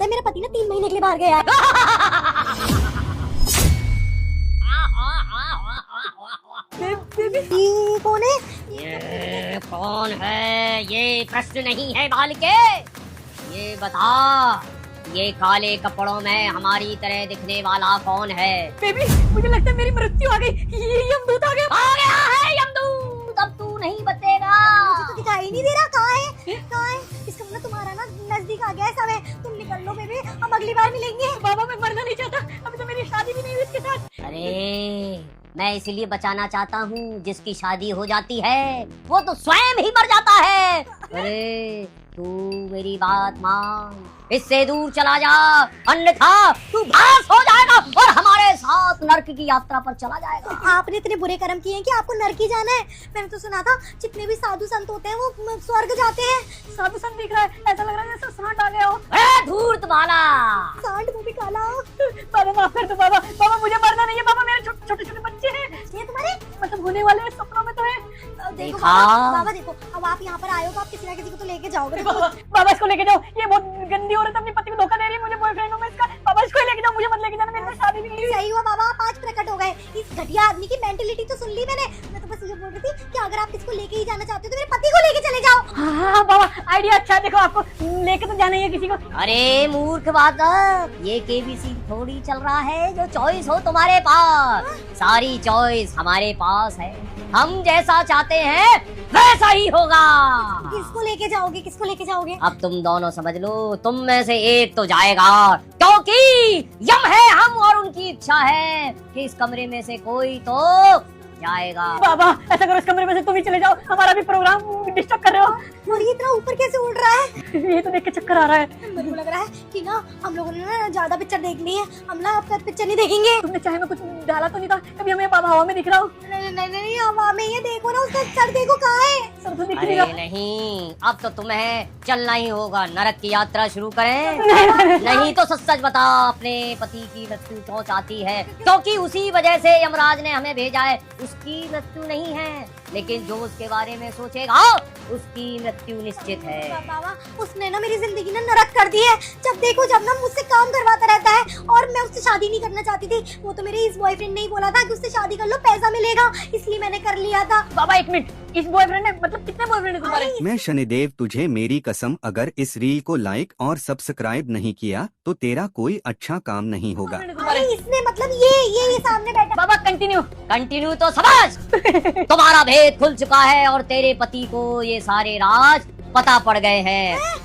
है मेरा पति ना 3 महीने के लिए बाहर गया है। ये कौन है? ये कौन है ये प्रश्न नहीं है बालिके। ये बता, ये काले कपड़ों में हमारी तरह दिखने वाला कौन है? बेबी मुझे लगता है मेरी मृत्यु आ गई। ये यमदूत आ गया है यमदूत। अब तू नहीं बचेगा। मुझे तो दिखाई नहीं दे रहा। कहाँ है? इसका मतलब तुम्हारा ना नजदीक आ गया है समय। तुम निकल लो बेबी, हम अगली बार मिलेंगे। बाबा मैं मरना नहीं चाहता, अभी तो मेरी शादी भी नहीं हुई इसके साथ। अरे मैं इसीलिए बचाना चाहता हूँ, जिसकी शादी हो जाती है वो तो स्वयं ही मर जाता है। अरे तू मेरी बात मान, इससे दूर चला जा, अन्यथा तू भस्म हो जाएगा और हमारे साथ नर्क की यात्रा पर चला जाएगा। आपने इतने बुरे कर्म किए हैं कि आपको नरक ही जाना है। मैंने तो सुना था जितने भी साधु संत होते हैं वो स्वर्ग जाते हैं। साधु संत दिख रहा है, ऐसा लग रहा है जैसे सांड आ गया हो। धूर्त बाला, सांड वो भी काला हो। बाबा माफ कर दो बाबा, बाबा मुझे मरना नहीं है। बाबा मेरे छोटे छोटे बच्चे हैं, ये तुम्हारे मतलब होने वाले सपनों में तो है। देखो बाबा देखो, अब आप यहाँ पर आए हो तो आप किसी ना किसी को तो लेके जाओगे। बाबा इसको लेके जाओ, ये बहुत गंदी औरत अपने पति को धोखा दे रही है। मुझे बॉयफ्रेंड हूँ मैं इसका। बाबा इसको लेके जाओ, मुझे मत लेके जाना, मेरे साथ शादी भी नहीं हुई। सही हुआ बाबा, आप आज प्रकट हो गए। इस घटिया आदमी की मेंटलिटी तो सुन ली मैंने। मैं तो बस ये बोल रही थी कि अगर आप इसको लेके ही जाना चाहते हो तो मेरे पति को लेके चले जाओ। हाँ बाबा आइडिया अच्छा है। देखो आपको लेके तो जाना ही है किसी को। अरे मूर्ख बालक, ये केबीसी थोड़ी चल रहा है जो चॉइस हो तुम्हारे पास। सारी चॉइस हमारे पास है, हम जैसा चाहते हैं वैसा ही होगा। किसको लेके जाओगे, किसको लेके जाओगे? अब तुम दोनों समझ लो, तुम में से एक तो जाएगा, क्योंकि यम है हम और उनकी इच्छा है कि इस कमरे में से कोई तो जाएगा। बाबा ऐसा करो, इस कमरे में से तुम ही चले जाओ, हमारा भी प्रोग्राम डिस्टर्ब कर रहे हो। और ये इतना ऊपर कैसे उड़ रहा है? ये तो देख के चक्कर आ रहा है। मेरे को लग रहा है कि ना हम लोगों ने ना ज्यादा पिक्चर देख ली है, हम ना अब तक पिक्चर नहीं देखेंगे। तुमने चाय में कुछ डाला तो नहीं था? कभी हमें हवा में दिख रहा हो? नहीं हवा में, ये देखो ना उसका सर देखो कहाँ है। सर तो दिख नहीं रहा। नहीं, अब तो तुम्हें चलना ही होगा, नरक की यात्रा शुरू करें। नहीं तो सच सच बता, अपने पति की मृत्यु क्यों चाहती है? क्योंकि उसी वजह से यमराज ने हमें भेजा है। उसकी मृत्यु नहीं है, लेकिन जो उसके बारे में सोचेगा उसकी मृत्यु निश्चित है। बाबा उसने ना मेरी जिंदगी ना नरक कर दी है। जब देखो जब ना मुझसे काम करवाता रहता है और मैं उससे शादी नहीं करना चाहती थी। वो तो मेरे इस बॉयफ्रेंड ने ही बोला था कि उससे शादी कर लो, पैसा मिलेगा, इसलिए मैंने कर लिया था। बाबा एक मिनट, इस बॉयफ्रेंड ने मतलब कितने बॉयफ्रेंड है तुम्हारे? मैं शनिदेव तुझे मेरी कसम, अगर इस रील को लाइक और सब्सक्राइब नहीं किया तो तेरा कोई अच्छा काम नहीं होगा। अरे इसने मतलब ये सामने बैठा। बाबा कंटिन्यू तो समझ। तुम्हारा भेद खुल चुका है और तेरे पति को ये सारे राज पता पड़ गए हैं।